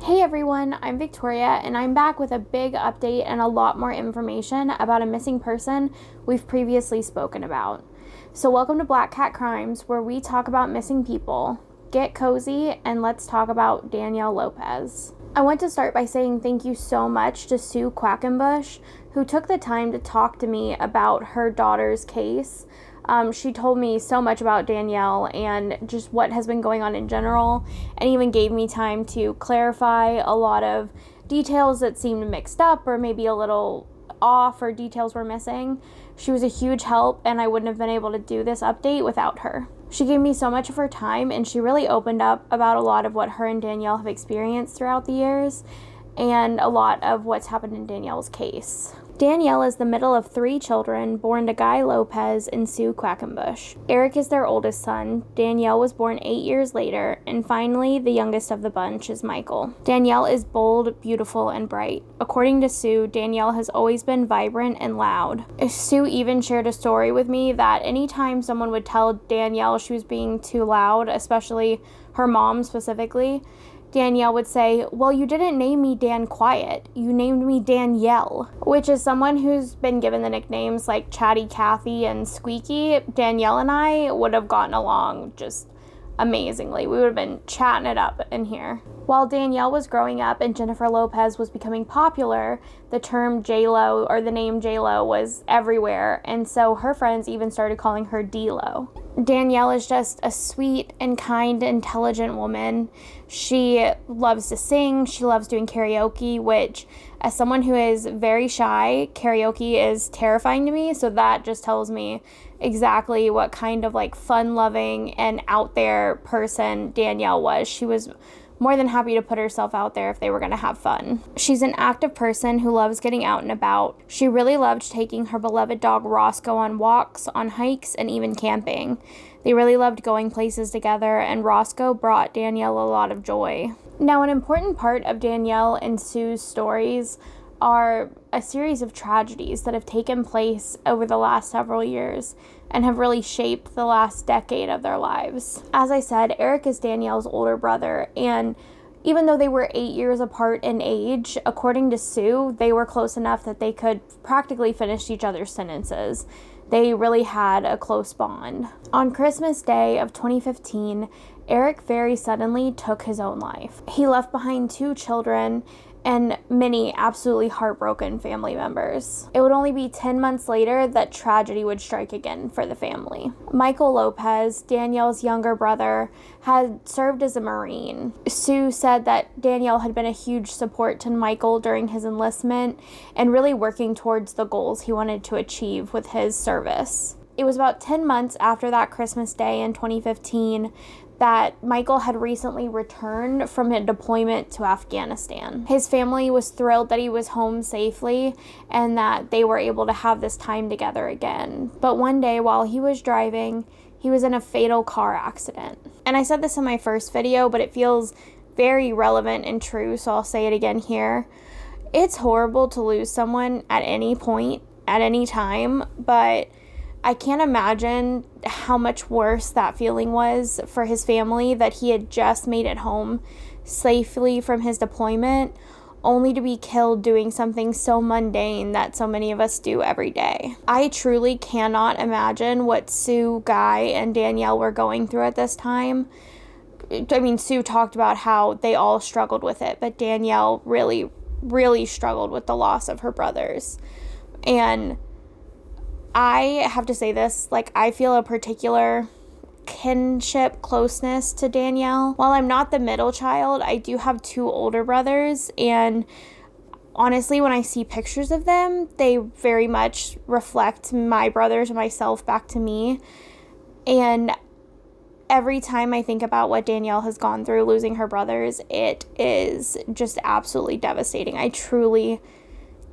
Hey everyone, I'm Victoria and I'm back with a big update and a lot more information about a missing person we've previously spoken about. So welcome to Black Cat Crimes, where we talk about missing people. Get cozy and let's talk about Danielle Lopez. I want to start by saying thank you so much to Sue Quackenbush, who took the time to talk to me about her daughter's case. She told me so much about Danielle and just what has been going on in general, and even gave me time to clarify a lot of details that seemed mixed up or maybe a little off or details were missing. She was a huge help, and I wouldn't have been able to do this update without her. She gave me so much of her time, and she really opened up about a lot of what her and Danielle have experienced throughout the years and a lot of what's happened in Danielle's case. Danielle is the middle of 3 children born to Guy Lopez and Sue Quackenbush. Eric is their oldest son. Danielle was born 8 years later, and finally, the youngest of the bunch is Michael. Danielle is bold, beautiful, and bright. According to Sue, Danielle has always been vibrant and loud. Sue even shared a story with me that anytime someone would tell Danielle she was being too loud, especially her mom specifically, Danielle would say, "Well, you didn't name me Dan Quiet. You named me Danielle," which is someone who's been given the nicknames like Chatty Cathy and Squeaky. Danielle and I would have gotten along just amazingly. We would have been chatting it up in here. While Danielle was growing up and Jennifer Lopez was becoming popular, the term J-Lo or the name J-Lo was everywhere, and so her friends even started calling her D-Lo. Danielle is just a sweet and kind, intelligent woman. She loves to sing. She loves doing karaoke, which, as someone who is very shy, karaoke is terrifying to me, so that just tells me exactly what kind of fun-loving and out there person Danielle was. She was more than happy to put herself out there if they were going to have fun. She's an active person who loves getting out and about. She really loved taking her beloved dog Roscoe on walks, on hikes, and even camping. They really loved going places together, and Roscoe brought Danielle a lot of joy. Now, an important part of Danielle and Sue's stories are a series of tragedies that have taken place over the last several years and have really shaped the last decade of their lives. As I said, Eric is Danielle's older brother, and even though they were 8 years apart in age, according to Sue, they were close enough that they could practically finish each other's sentences. They really had a close bond. On Christmas Day of 2015, Eric very suddenly took his own life. He left behind 2 children and many absolutely heartbroken family members. It would only be 10 months later that tragedy would strike again for the family. Michael Lopez, Danielle's younger brother, had served as a Marine. Sue said that Danielle had been a huge support to Michael during his enlistment and really working towards the goals he wanted to achieve with his service. It was about 10 months after that Christmas Day in 2015 that Michael had recently returned from a deployment to Afghanistan. His family was thrilled that he was home safely and that they were able to have this time together again. But one day while he was driving, he was in a fatal car accident. And I said this in my first video, but it feels very relevant and true, so I'll say it again here. It's horrible to lose someone at any point, at any time, but I can't imagine how much worse that feeling was for his family, that he had just made it home safely from his deployment, only to be killed doing something so mundane that so many of us do every day. I truly cannot imagine what Sue, Guy, and Danielle were going through at this time. I mean, Sue talked about how they all struggled with it, but Danielle really, really struggled with the loss of her brothers. And I have to say this, I feel a particular kinship closeness to Danielle. While I'm not the middle child, I do have 2 older brothers, and honestly, when I see pictures of them, they very much reflect my brothers and myself back to me. And every time I think about what Danielle has gone through losing her brothers, it is just absolutely devastating. I truly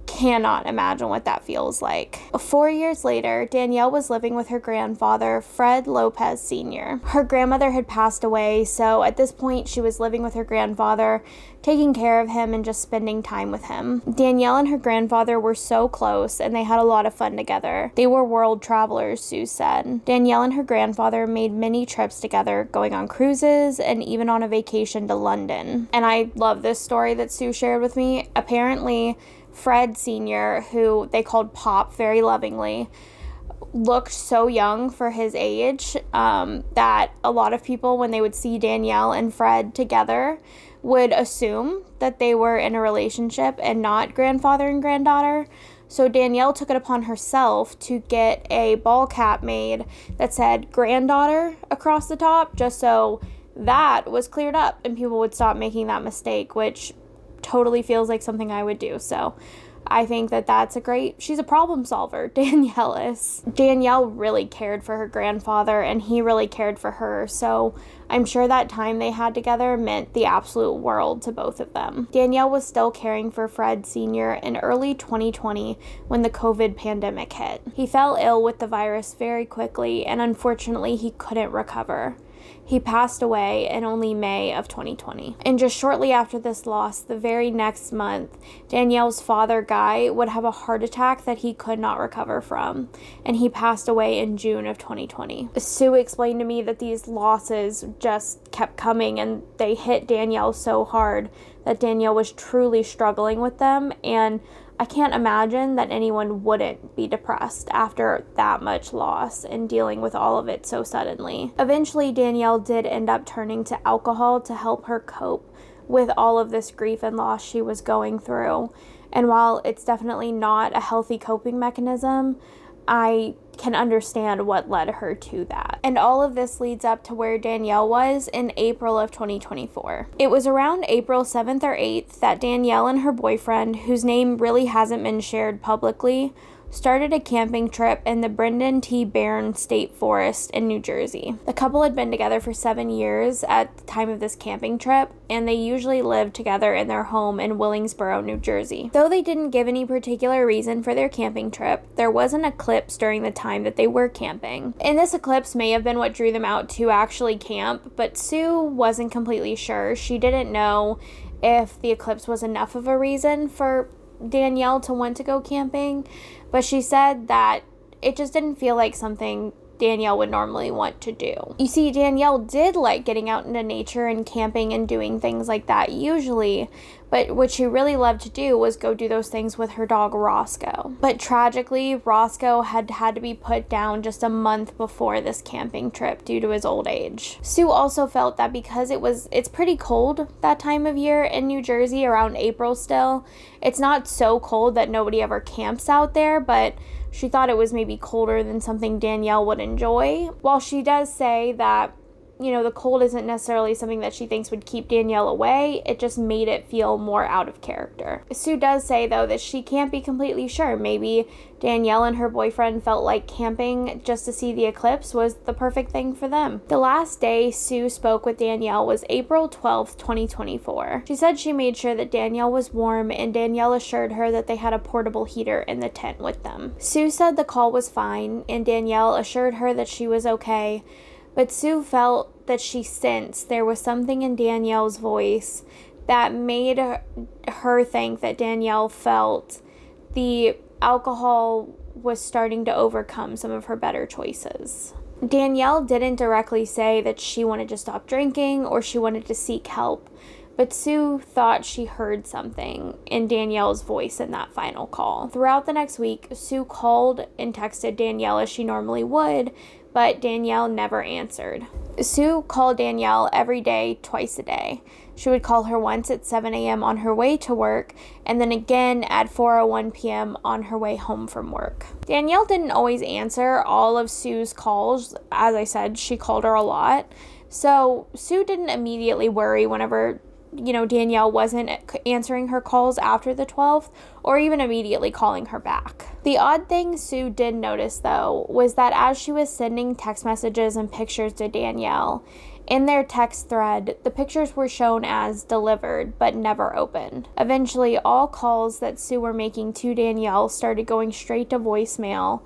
cannot imagine what that feels like. 4 years later, Danielle was living with her grandfather, Fred Lopez Sr. Her grandmother had passed away, so at this point she was living with her grandfather, taking care of him and just spending time with him. Danielle and her grandfather were so close and they had a lot of fun together. They were world travelers, Sue said. Danielle and her grandfather made many trips together, going on cruises and even on a vacation to London. And I love this story that Sue shared with me. Apparently, Fred Sr., who they called Pop very lovingly, looked so young for his age that a lot of people, when they would see Danielle and Fred together, would assume that they were in a relationship and not grandfather and granddaughter. So Danielle took it upon herself to get a ball cap made that said granddaughter across the top, just so that was cleared up and people would stop making that mistake, which totally feels like something I would do. So I think that that's she's a problem solver, Danielle is. Danielle really cared for her grandfather and he really cared for her, so I'm sure that time they had together meant the absolute world to both of them. Danielle was still caring for Fred Sr. in early 2020 when the COVID pandemic hit. He fell ill with the virus very quickly and unfortunately he couldn't recover. He passed away in only May of 2020. And just shortly after this loss, the very next month, Danielle's father, Guy, would have a heart attack that he could not recover from. And he passed away in June of 2020. Sue explained to me that these losses just kept coming and they hit Danielle so hard that Danielle was truly struggling with them. And I can't imagine that anyone wouldn't be depressed after that much loss and dealing with all of it so suddenly. Eventually, Danielle did end up turning to alcohol to help her cope with all of this grief and loss she was going through. And while it's definitely not a healthy coping mechanism, I can understand what led her to that. And all of this leads up to where Danielle was in April of 2024. It was around April 7th or 8th that Danielle and her boyfriend, whose name really hasn't been shared publicly, started a camping trip in the Brendan T. Barron State Forest in New Jersey. The couple had been together for 7 years at the time of this camping trip, and they usually lived together in their home in Willingsboro, New Jersey. Though they didn't give any particular reason for their camping trip, there was an eclipse during the time that they were camping. And this eclipse may have been what drew them out to actually camp, but Sue wasn't completely sure. She didn't know if the eclipse was enough of a reason for Danielle to want to go camping, but she said that it just didn't feel like something Danielle would normally want to do. You see, Danielle did like getting out into nature and camping and doing things like that usually, but what she really loved to do was go do those things with her dog Roscoe. But tragically, Roscoe had to be put down just a month before this camping trip due to his old age. Sue also felt that because it's pretty cold that time of year in New Jersey, around April still. It's not so cold that nobody ever camps out there, but she thought it was maybe colder than something Danielle would enjoy. While she does say that, the cold isn't necessarily something that she thinks would keep Danielle away, it just made it feel more out of character. Sue does say, though, that she can't be completely sure. Maybe Danielle and her boyfriend felt like camping just to see the eclipse was the perfect thing for them. The last day Sue spoke with Danielle was April 12th, 2024. She said she made sure that Danielle was warm, and Danielle assured her that they had a portable heater in the tent with them. Sue said the call was fine, and Danielle assured her that she was okay, but Sue felt that she sensed there was something in Danielle's voice that made her think that Danielle felt the alcohol was starting to overcome some of her better choices. Danielle didn't directly say that she wanted to stop drinking or she wanted to seek help, but Sue thought she heard something in Danielle's voice in that final call. Throughout the next week, Sue called and texted Danielle as she normally would, but Danielle never answered. Sue called Danielle every day, twice a day. She would call her once at 7 a.m. on her way to work, and then again at 4:01 p.m. on her way home from work. Danielle didn't always answer all of Sue's calls. As I said, she called her a lot. So Sue didn't immediately worry whenever Danielle wasn't answering her calls after the 12th or even immediately calling her back. The odd thing Sue did notice, though, was that as she was sending text messages and pictures to Danielle, In their text thread, the pictures were shown as delivered but never opened. Eventually, all calls that Sue were making to Danielle started going straight to voicemail,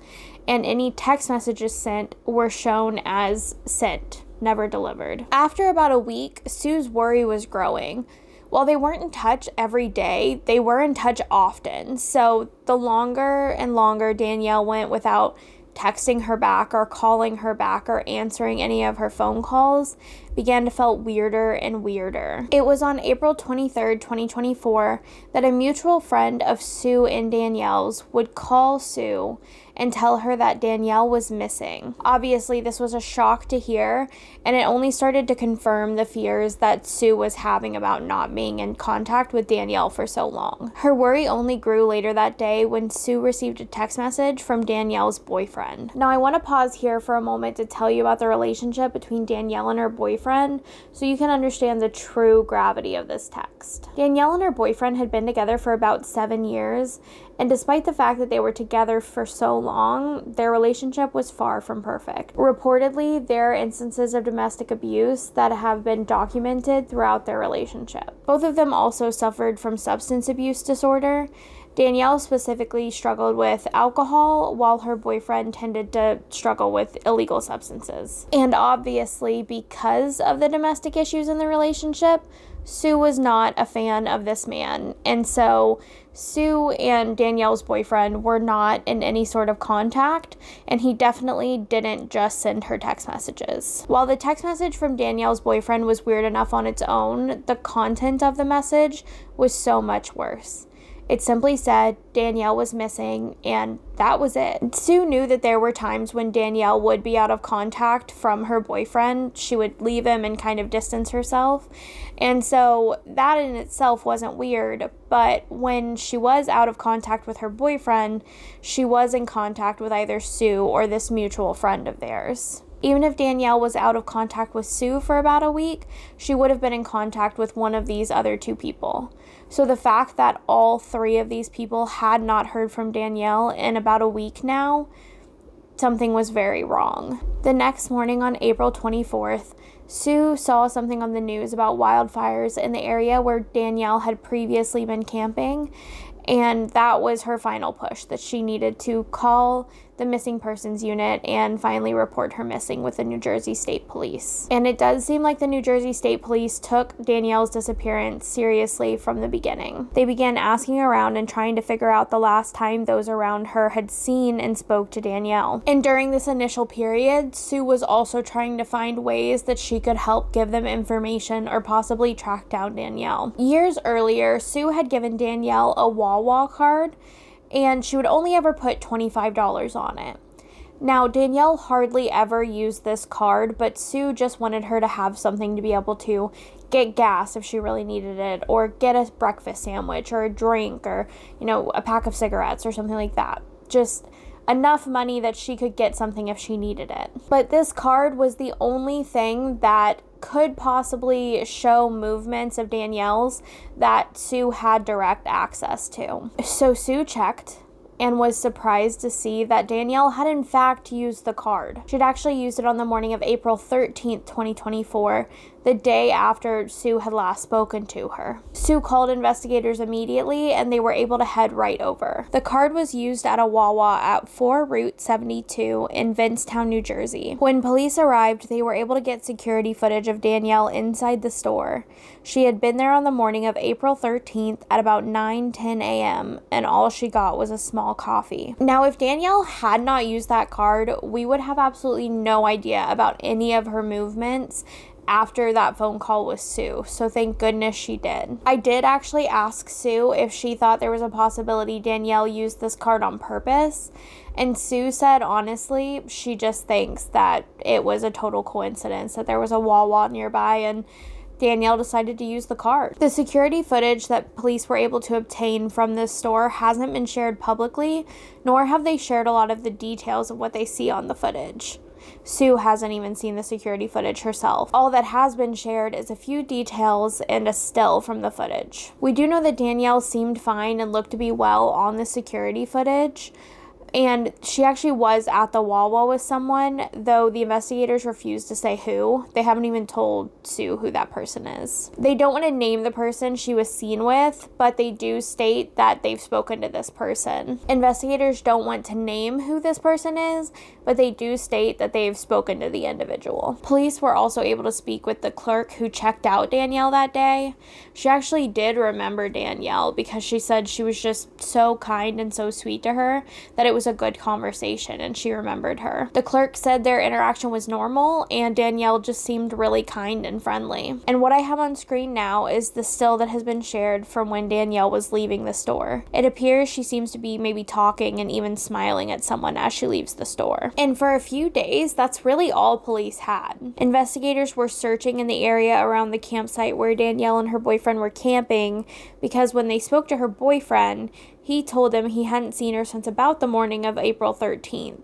and any text messages sent were shown as sent, never delivered. After about a week, Sue's worry was growing. While they weren't in touch every day, they were in touch often. So the longer and longer Danielle went without texting her back or calling her back or answering any of her phone calls began to feel weirder and weirder. It was on April 23rd, 2024, that a mutual friend of Sue and Danielle's would call Sue and tell her that Danielle was missing. Obviously, this was a shock to hear, and it only started to confirm the fears that Sue was having about not being in contact with Danielle for so long. Her worry only grew later that day when Sue received a text message from Danielle's boyfriend. Now, I want to pause here for a moment to tell you about the relationship between Danielle and her boyfriend so you can understand the true gravity of this text. Danielle and her boyfriend had been together for about 7 years, and despite the fact that they were together for so long, their relationship was far from perfect. Reportedly, there are instances of domestic abuse that have been documented throughout their relationship. Both of them also suffered from substance abuse disorder. Danielle specifically struggled with alcohol, while her boyfriend tended to struggle with illegal substances. And obviously, because of the domestic issues in the relationship, Sue was not a fan of this man, and so Sue and Danielle's boyfriend were not in any sort of contact, and he definitely didn't just send her text messages. While the text message from Danielle's boyfriend was weird enough on its own, the content of the message was so much worse. It simply said Danielle was missing, and that was it. Sue knew that there were times when Danielle would be out of contact from her boyfriend. She would leave him and kind of distance herself. And so that in itself wasn't weird, but when she was out of contact with her boyfriend, she was in contact with either Sue or this mutual friend of theirs. Even if Danielle was out of contact with Sue for about a week, she would have been in contact with one of these other two people. So the fact that all three of these people had not heard from Danielle in about a week now, something was very wrong. The next morning on April 24th, Sue saw something on the news about wildfires in the area where Danielle had previously been camping, and that was her final push, that she needed to call the missing persons unit and finally report her missing with the New Jersey State Police. And it does seem like the New Jersey State Police took Danielle's disappearance seriously from the beginning. They began asking around and trying to figure out the last time those around her had seen and spoke to Danielle. And during this initial period, Sue was also trying to find ways that she could help give them information or possibly track down Danielle. Years earlier, Sue had given Danielle a Wawa card, and she would only ever put $25 on it. Now, Danielle hardly ever used this card, but Sue just wanted her to have something to be able to get gas if she really needed it, or get a breakfast sandwich, or a drink, or, a pack of cigarettes, or something like that. Just enough money that she could get something if she needed it. But this card was the only thing that could possibly show movements of Danielle's that Sue had direct access to. So Sue checked and was surprised to see that Danielle had in fact used the card. She'd actually used it on the morning of April 13th, 2024, the day after Sue had last spoken to her. Sue called investigators immediately, and they were able to head right over. The card was used at a Wawa at 4 Route 72 in Vincetown, New Jersey. When police arrived, they were able to get security footage of Danielle inside the store. She had been there on the morning of April 13th at about 9:10 a.m., and all she got was a small coffee. Now, if Danielle had not used that card, we would have absolutely no idea about any of her movements after that phone call with Sue, so thank goodness she did. I did actually ask Sue if she thought there was a possibility Danielle used this card on purpose, and Sue said honestly she just thinks that it was a total coincidence that there was a Wawa nearby and Danielle decided to use the card. The security footage that police were able to obtain from this store hasn't been shared publicly, nor have they shared a lot of the details of what they see on the footage. Sue hasn't even seen the security footage herself. All that has been shared is a few details and a still from the footage. We do know that Danielle seemed fine and looked to be well on the security footage, And she actually was at the Wawa with someone, though the investigators refused to say who. They haven't even told Sue who that person is. They don't want to name the person she was seen with, but they do state that they've spoken to this person. Investigators don't want to name who this person is, but they do state that they've spoken to the individual. Police were also able to speak with the clerk who checked out Danielle that day. She actually did remember Danielle because she said she was just so kind and so sweet to her that it was a good conversation and she remembered her. The clerk said their interaction was normal and Danielle just seemed really kind and friendly. And what I have on screen now is the still that has been shared from when Danielle was leaving the store. It appears she seems to be maybe talking and even smiling at someone as she leaves the store. And for a few days, that's really all police had. Investigators were searching in the area around the campsite where Danielle and her boyfriend were camping because when they spoke to her boyfriend, he told them he hadn't seen her since about the morning of April 13th.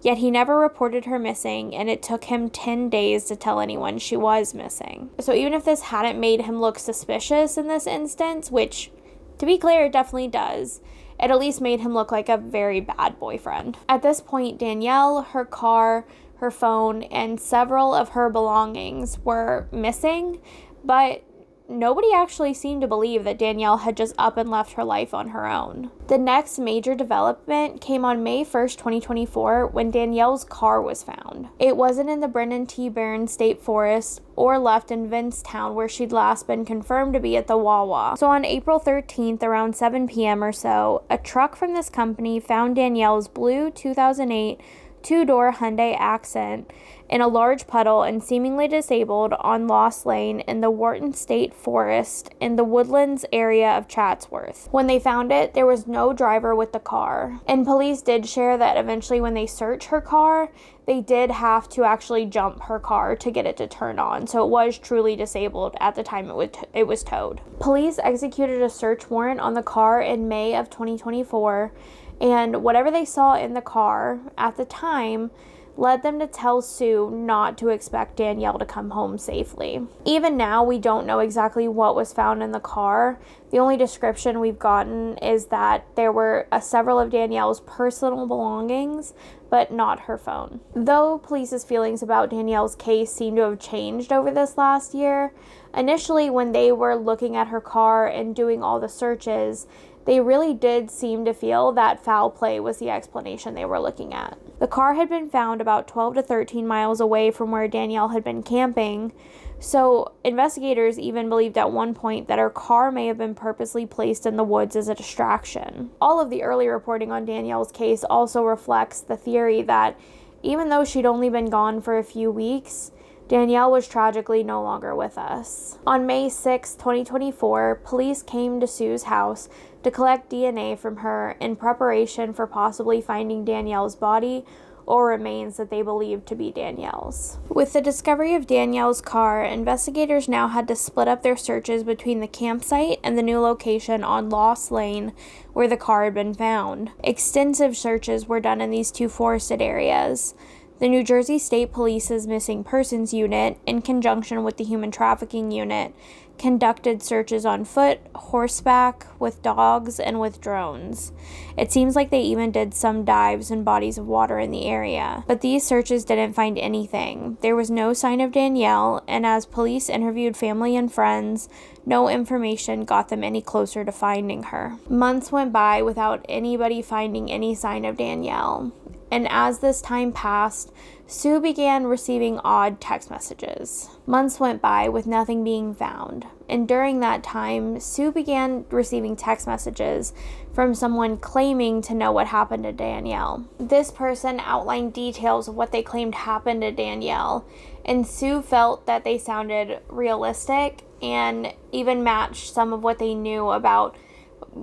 Yet he never reported her missing, and it took him 10 days to tell anyone she was missing. So even if this hadn't made him look suspicious in this instance, which, to be clear, it definitely does, it at least made him look like a very bad boyfriend. At this point, Danielle, her car, her phone, and several of her belongings were missing, but nobody actually seemed to believe that Danielle had just up and left her life on her own. The next major development came on May 1st, 2024, when Danielle's car was found. It wasn't in the Brennan T. Barron State Forest or left in Vincetown, where she'd last been confirmed to be at the Wawa. So on April 13th, around 7 p.m. or so, a truck from this company found Danielle's blue 2008 two-door Hyundai Accent in a large puddle and seemingly disabled on Lost Lane in the Wharton State Forest in the Woodlands area of Chatsworth. When they found it, there was no driver with the car. And police did share that eventually when they searched her car, they did have to actually jump her car to get it to turn on. So it was truly disabled at the time it was towed. Police executed a search warrant on the car in May of 2024, and whatever they saw in the car at the time led them to tell Sue not to expect Danielle to come home safely. Even now, we don't know exactly what was found in the car. The only description we've gotten is that there were several of Danielle's personal belongings, but not her phone. Though police's feelings about Danielle's case seem to have changed over this last year, initially when they were looking at her car and doing all the searches, they really did seem to feel that foul play was the explanation they were looking at. The car had been found about 12 to 13 miles away from where Danielle had been camping, so investigators even believed at one point that her car may have been purposely placed in the woods as a distraction. All of the early reporting on Danielle's case also reflects the theory that even though she'd only been gone for a few weeks, Danielle was tragically no longer with us. On May 6, 2024, police came to Sue's house to collect DNA from her in preparation for possibly finding Danielle's body or remains that they believed to be Danielle's. With the discovery of Danielle's car, investigators now had to split up their searches between the campsite and the new location on Lost Lane where the car had been found. Extensive searches were done in these two forested areas. The New Jersey State Police's Missing Persons Unit, in conjunction with the Human Trafficking Unit, conducted searches on foot, horseback, with dogs, and with drones. It seems like they even did some dives in bodies of water in the area. But these searches didn't find anything. There was no sign of Danielle, and as police interviewed family and friends, no information got them any closer to finding her. Months went by without anybody finding any sign of Danielle. And as this time passed, Sue began receiving odd text messages. Months went by with nothing being found. And during that time, Sue began receiving text messages from someone claiming to know what happened to Danielle. This person outlined details of what they claimed happened to Danielle, and Sue felt that they sounded realistic and even matched some of what they knew about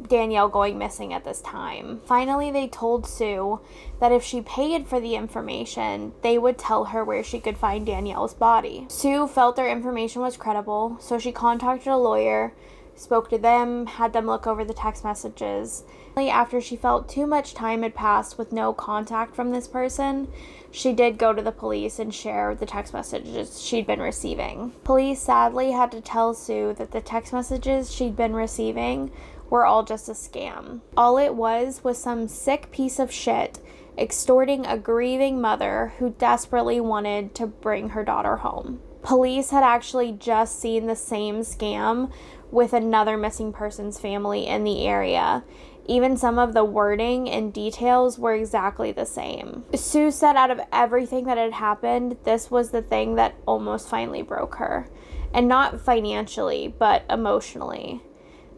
Danielle going missing at this time. Finally, they told Sue that if she paid for the information, they would tell her where she could find Danielle's body. Sue felt their information was credible, so she contacted a lawyer spoke to them, had them look over the text messages. After she felt too much time had passed with no contact from this person, she did go to the police and share the text messages she'd been receiving. Police sadly had to tell Sue that the text messages she'd been receiving were all just a scam. All it was some sick piece of shit extorting a grieving mother who desperately wanted to bring her daughter home. Police had actually just seen the same scam with another missing persons family in the area. Even some of the wording and details were exactly the same. Sue said out of everything that had happened, this was the thing that almost finally broke her. And not financially, but emotionally.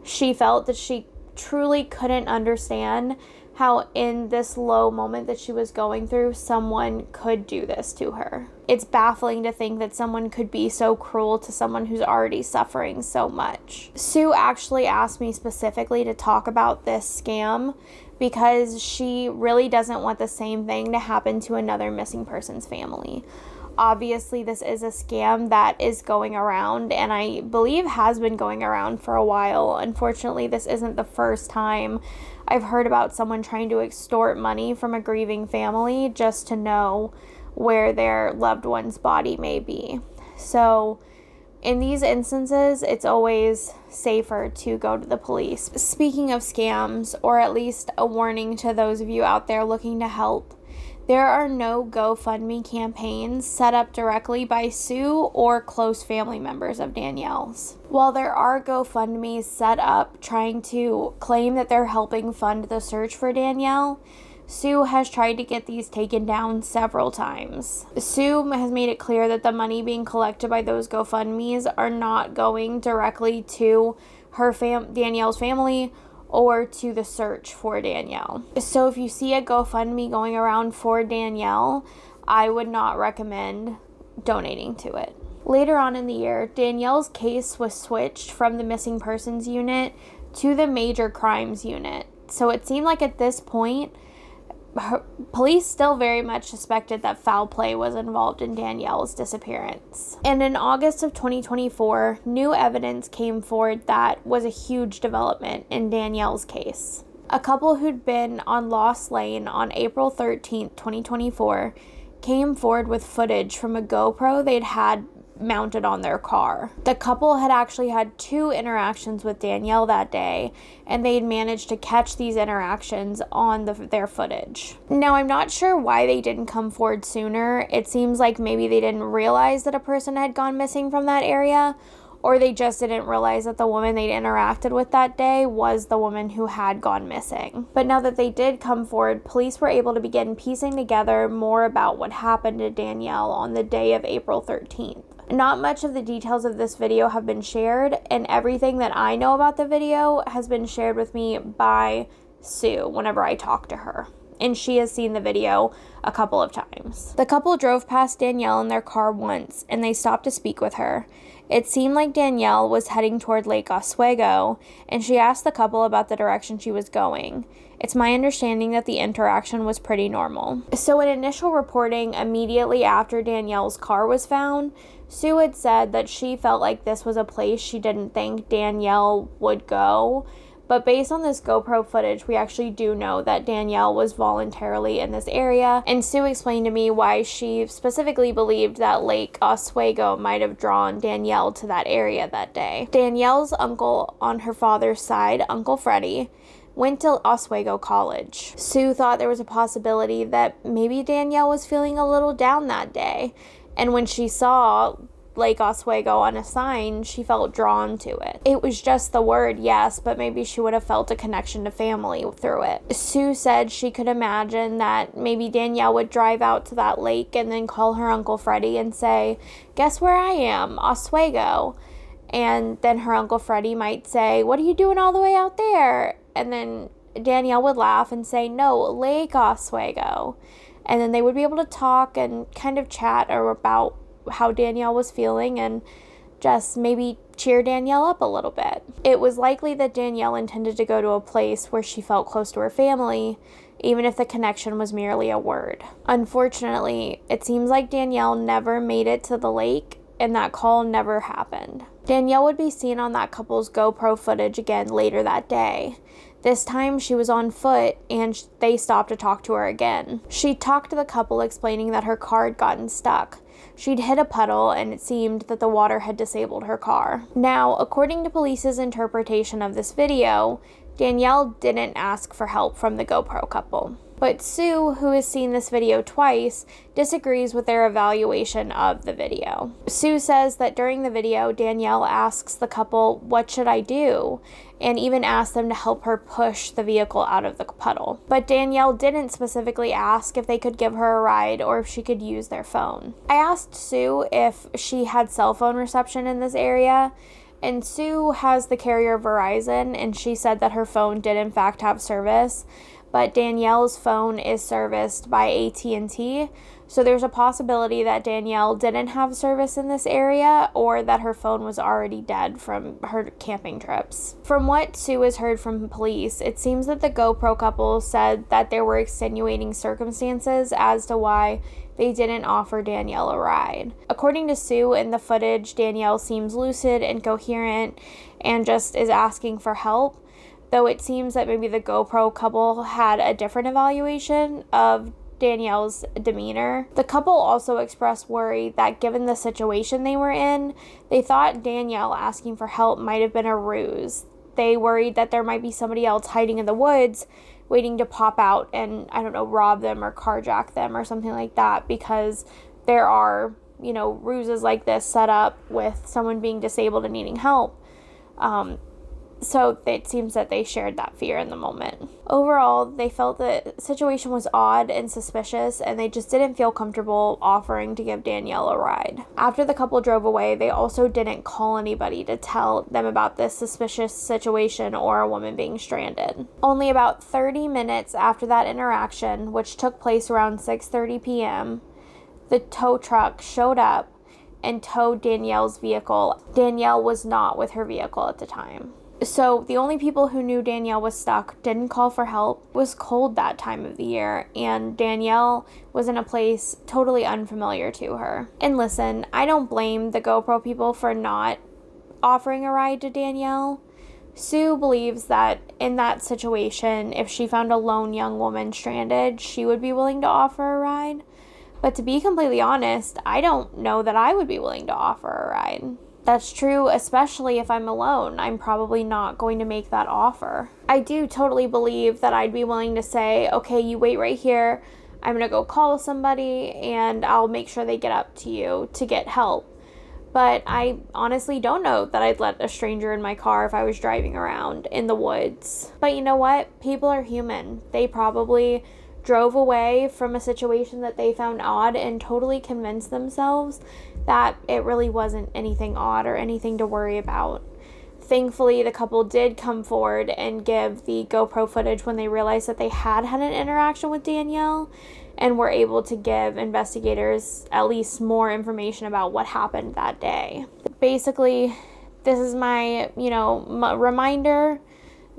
She felt that she truly couldn't understand how in this low moment that she was going through, someone could do this to her. It's baffling to think that someone could be so cruel to someone who's already suffering so much. Sue actually asked me specifically to talk about this scam because she really doesn't want the same thing to happen to another missing person's family. Obviously, this is a scam that is going around, and I believe has been going around for a while. Unfortunately, this isn't the first time I've heard about someone trying to extort money from a grieving family just to know where their loved one's body may be. So, in these instances, it's always safer to go to the police. Speaking of scams, or at least a warning to those of you out there looking to help, there are no GoFundMe campaigns set up directly by Sue or close family members of Danielle's. While there are GoFundMes set up trying to claim that they're helping fund the search for Danielle, Sue has tried to get these taken down several times. Sue has made it clear that the money being collected by those GoFundMes are not going directly to her Danielle's family or to the search for Danielle. So if you see a GoFundMe going around for Danielle, I would not recommend donating to it. Later on in the year, Danielle's case was switched from the missing persons unit to the major crimes unit. So it seemed like at this point, police still very much suspected that foul play was involved in Danielle's disappearance. And in August of 2024, new evidence came forward that was a huge development in Danielle's case. A couple who'd been on Lost Lane on April 13th, 2024, came forward with footage from a GoPro they'd had mounted on their car. The couple had actually had 2 interactions with Danielle that day, and they'd managed to catch these interactions on their footage. Now, I'm not sure why they didn't come forward sooner. It seems like maybe they didn't realize that a person had gone missing from that area, or they just didn't realize that the woman they'd interacted with that day was the woman who had gone missing. But now that they did come forward, police were able to begin piecing together more about what happened to Danielle on the day of April 13th. Not much of the details of this video have been shared, and everything that I know about the video has been shared with me by Sue whenever I talk to her. And she has seen the video a couple of times. The couple drove past Danielle in their car once, and they stopped to speak with her. It seemed like Danielle was heading toward Lake Oswego, and she asked the couple about the direction she was going. It's my understanding that the interaction was pretty normal. So in initial reporting immediately after Danielle's car was found, Sue had said that she felt like this was a place she didn't think Danielle would go. But based on this GoPro footage, we actually do know that Danielle was voluntarily in this area. And Sue explained to me why she specifically believed that Lake Oswego might have drawn Danielle to that area that day. Danielle's uncle on her father's side, Uncle Freddie, went to Oswego College. Sue thought there was a possibility that maybe Danielle was feeling a little down that day. And when she saw Lake Oswego on a sign, she felt drawn to it. It was just the word, yes, but maybe she would have felt a connection to family through it. Sue said she could imagine that maybe Danielle would drive out to that lake and then call her Uncle Freddie and say, "Guess where I am? Oswego." And then her Uncle Freddie might say, "What are you doing all the way out there?" And then Danielle would laugh and say, "No, Lake Oswego." And then they would be able to talk and kind of chat about how Danielle was feeling and just maybe cheer Danielle up a little bit. It was likely that Danielle intended to go to a place where she felt close to her family, even if the connection was merely a word. Unfortunately, it seems like Danielle never made it to the lake, and that call never happened. Danielle would be seen on that couple's GoPro footage again later that day. This time she was on foot and they stopped to talk to her again. She talked to the couple, explaining that her car had gotten stuck. She'd hit a puddle and it seemed that the water had disabled her car. Now, according to police's interpretation of this video, Danielle didn't ask for help from the GoPro couple. But Sue, who has seen this video twice, disagrees with their evaluation of the video. Sue says that during the video, Danielle asks the couple, "What should I do?" and even asks them to help her push the vehicle out of the puddle. But Danielle didn't specifically ask if they could give her a ride or if she could use their phone. I asked Sue if she had cell phone reception in this area, and Sue has the carrier Verizon, and she said that her phone did in fact have service. But Danielle's phone is serviced by AT&T, so there's a possibility that Danielle didn't have service in this area or that her phone was already dead from her camping trips. From what Sue has heard from police, it seems that the GoPro couple said that there were extenuating circumstances as to why they didn't offer Danielle a ride. According to Sue, in the footage, Danielle seems lucid and coherent and just is asking for help. Though it seems that maybe the GoPro couple had a different evaluation of Danielle's demeanor. The couple also expressed worry that given the situation they were in, they thought Danielle asking for help might have been a ruse. They worried that there might be somebody else hiding in the woods waiting to pop out and, rob them or carjack them or something like that, because there are, ruses like this set up with someone being disabled and needing help. So it seems that they shared that fear in the moment. Overall, they felt the situation was odd and suspicious, and they just didn't feel comfortable offering to give Danielle a ride. After the couple drove away, they also didn't call anybody to tell them about this suspicious situation or a woman being stranded. Only about 30 minutes after that interaction, which took place around 6:30 p.m., the tow truck showed up and towed Danielle's vehicle. Danielle was not with her vehicle at the time. So the only people who knew Danielle was stuck didn't call for help. It was cold that time of the year, and Danielle was in a place totally unfamiliar to her. And listen, I don't blame the GoPro people for not offering a ride to Danielle. Sue believes that in that situation, if she found a lone young woman stranded, she would be willing to offer a ride. But to be completely honest, I don't know that I would be willing to offer a ride. That's true, especially if I'm alone. I'm probably not going to make that offer. I do totally believe that I'd be willing to say, okay, you wait right here. I'm going to go call somebody and I'll make sure they get up to you to get help. But I honestly don't know that I'd let a stranger in my car if I was driving around in the woods. But you know what? People are human. They probably drove away from a situation that they found odd and totally convinced themselves that it really wasn't anything odd or anything to worry about. Thankfully, the couple did come forward and give the GoPro footage when they realized that they had an interaction with Danielle, and were able to give investigators at least more information about what happened that day. Basically, this is my, reminder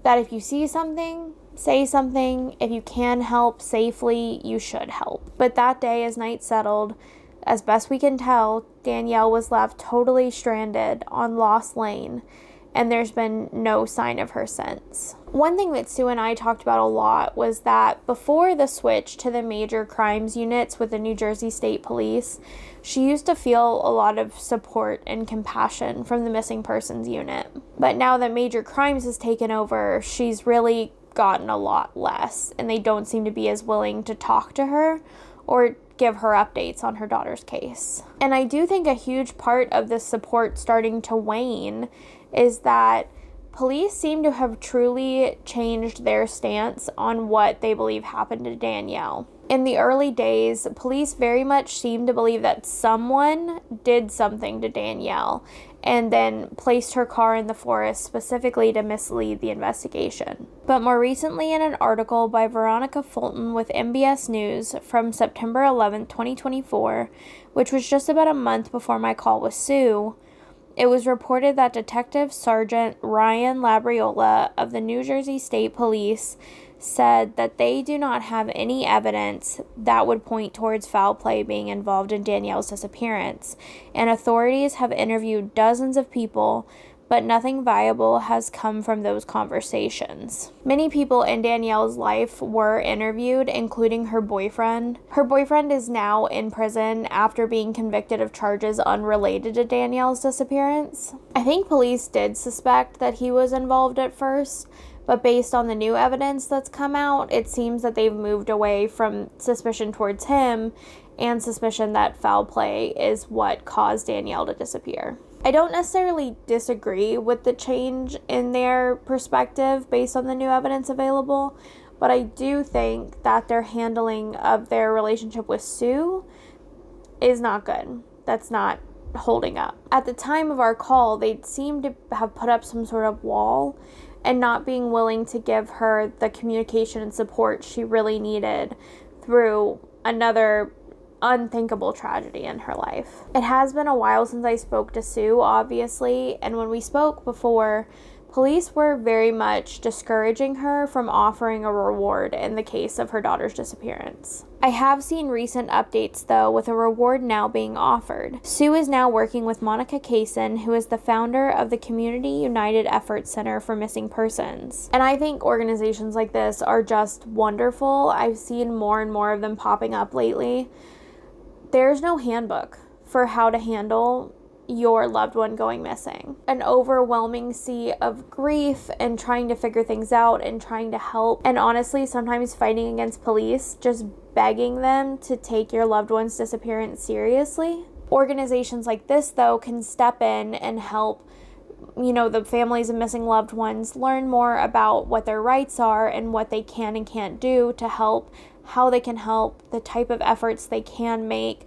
that if you see something, say something. If you can help safely, you should help. But that day, as night settled, as best we can tell, Danielle was left totally stranded on Lost Lane, and there's been no sign of her since. One thing that Sue and I talked about a lot was that before the switch to the major crimes units with the New Jersey State Police, she used to feel a lot of support and compassion from the missing persons unit. But now that major crimes has taken over, she's really gotten a lot less, and they don't seem to be as willing to talk to her or give her updates on her daughter's case. And I do think a huge part of this support starting to wane is that police seem to have truly changed their stance on what they believe happened to Danielle. In the early days, police very much seemed to believe that someone did something to Danielle and then placed her car in the forest specifically to mislead the investigation. But more recently, in an article by Veronica Fulton with MBS News from September 11, 2024, which was just about a month before my call with Sue, It was reported that Detective Sergeant Ryan Labriola of the New Jersey State Police said that they do not have any evidence that would point towards foul play being involved in Danielle's disappearance, and authorities have interviewed dozens of people, but nothing viable has come from those conversations. Many people in Danielle's life were interviewed, including her boyfriend. Her boyfriend is now in prison after being convicted of charges unrelated to Danielle's disappearance. I think police did suspect that he was involved at first, but based on the new evidence that's come out, it seems that they've moved away from suspicion towards him and suspicion that foul play is what caused Danielle to disappear. I don't necessarily disagree with the change in their perspective based on the new evidence available, but I do think that their handling of their relationship with Sue is not good. That's not holding up. At the time of our call, they seemed to have put up some sort of wall and not being willing to give her the communication and support she really needed through another unthinkable tragedy in her life. It has been a while since I spoke to Sue, obviously, and when we spoke before, police were very much discouraging her from offering a reward in the case of her daughter's disappearance. I have seen recent updates, though, with a reward now being offered. Sue is now working with Monica Kaysen, who is the founder of the Community United Efforts Center for Missing Persons. And I think organizations like this are just wonderful. I've seen more and more of them popping up lately. There's no handbook for how to handle your loved one going missing. An overwhelming sea of grief and trying to figure things out and trying to help, and honestly sometimes fighting against police, just begging them to take your loved one's disappearance seriously. Organizations like this, though, can step in and help the families of missing loved ones learn more about what their rights are and what they can and can't do to help, how they can help, the type of efforts they can make.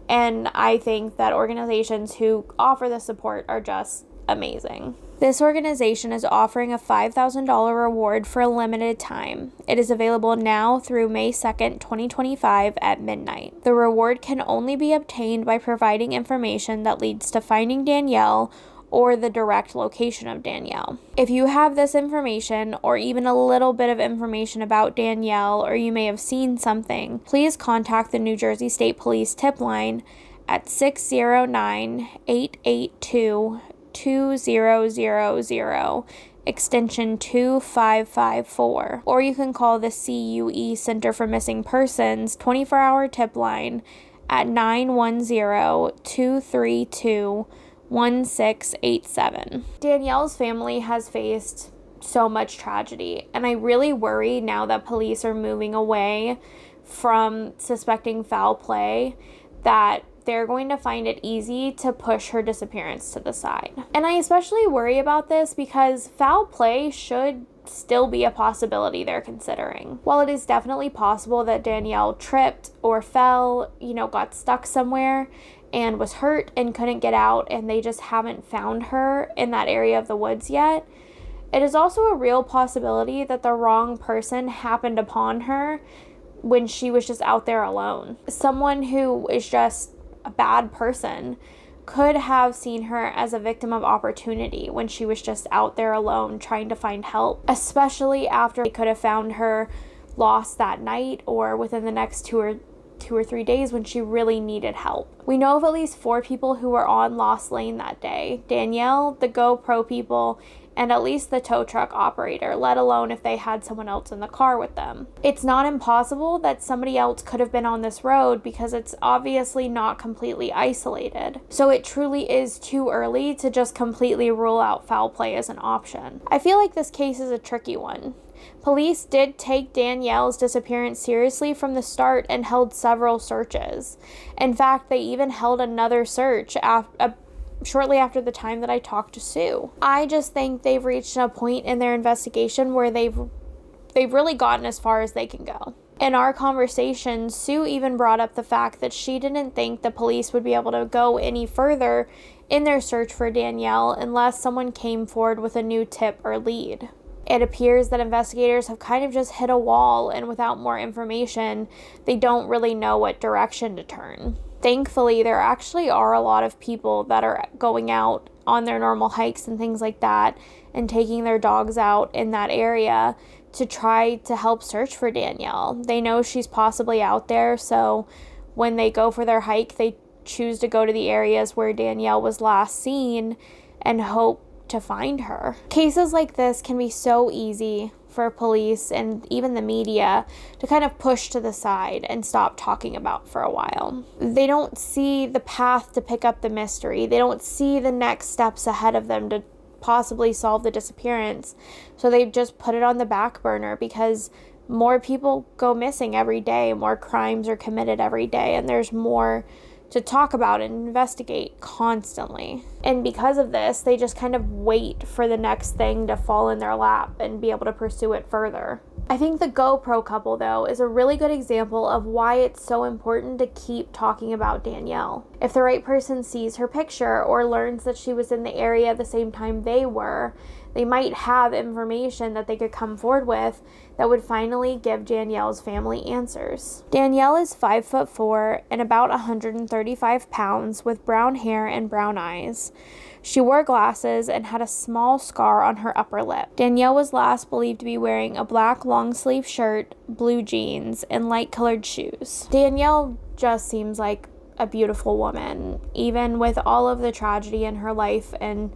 And I think that organizations who offer this support are just amazing. This organization is offering a $5,000 reward for a limited time. It is available now through May 2nd, 2025 at midnight. The reward can only be obtained by providing information that leads to finding Danielle or the direct location of Danielle. If you have this information or even a little bit of information about Danielle, or you may have seen something, please contact the New Jersey State Police tip line at 609-882-2000, extension 2554, or you can call the CUE Center for Missing Persons 24-hour tip line at 910-232-1687. Danielle's family has faced so much tragedy, and I really worry now that police are moving away from suspecting foul play that they're going to find it easy to push her disappearance to the side. And I especially worry about this because foul play should still be a possibility they're considering. While it is definitely possible that Danielle tripped or fell, got stuck somewhere and was hurt and couldn't get out, and they just haven't found her in that area of the woods yet, it is also a real possibility that the wrong person happened upon her when she was just out there alone. Someone who is just a bad person could have seen her as a victim of opportunity when she was just out there alone trying to find help, especially after they could have found her lost that night or within the next two or 3 days when she really needed help. We know of at least 4 people who were on Lost Lane that day: Danielle, the GoPro people, and at least the tow truck operator, let alone if they had someone else in the car with them. It's not impossible that somebody else could have been on this road because it's obviously not completely isolated. So it truly is too early to just completely rule out foul play as an option. I feel like this case is a tricky one. Police did take Danielle's disappearance seriously from the start and held several searches. In fact, they even held another search shortly after the time that I talked to Sue. I just think they've reached a point in their investigation where they've really gotten as far as they can go. In our conversation, Sue even brought up the fact that she didn't think the police would be able to go any further in their search for Danielle unless someone came forward with a new tip or lead. It appears that investigators have kind of just hit a wall, and without more information, they don't really know what direction to turn. Thankfully, there actually are a lot of people that are going out on their normal hikes and things like that, and taking their dogs out in that area to try to help search for Danielle. They know she's possibly out there, so when they go for their hike, they choose to go to the areas where Danielle was last seen and hope to find her. Cases like this can be so easy for police and even the media to kind of push to the side and stop talking about for a while. They don't see the path to pick up the mystery. They don't see the next steps ahead of them to possibly solve the disappearance. So they just put it on the back burner because more people go missing every day, more crimes are committed every day, and there's more to talk about and investigate constantly. And because of this, they just kind of wait for the next thing to fall in their lap and be able to pursue it further. I think the GoPro couple, though, is a really good example of why it's so important to keep talking about Danielle. If the right person sees her picture or learns that she was in the area the same time they were, they might have information that they could come forward with that would finally give Danielle's family answers. Danielle is 5'4" and about 135 pounds with brown hair and brown eyes. She wore glasses and had a small scar on her upper lip. Danielle was last believed to be wearing a black long-sleeve shirt, blue jeans, and light-colored shoes. Danielle just seems like a beautiful woman, even with all of the tragedy in her life and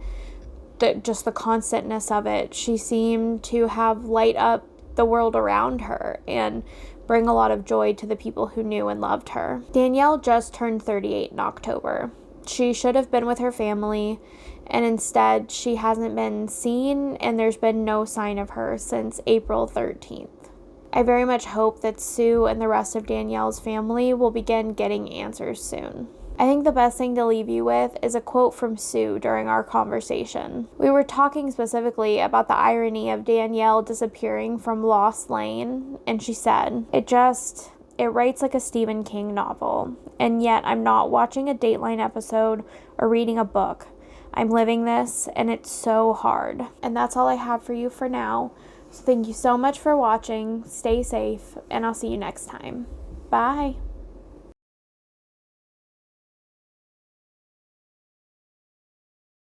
just the constantness of it. She seemed to have light up the world around her and bring a lot of joy to the people who knew and loved her. Danielle just turned 38 in October. She should have been with her family, and instead she hasn't been seen, and there's been no sign of her since April 13th. I very much hope that Sue and the rest of Danielle's family will begin getting answers soon. I think the best thing to leave you with is a quote from Sue during our conversation. We were talking specifically about the irony of Danielle disappearing from Lost Lane, and she said, It writes like a Stephen King novel, and yet I'm not watching a Dateline episode or reading a book. I'm living this, and it's so hard. And that's all I have for you for now. So thank you so much for watching. Stay safe, and I'll see you next time. Bye.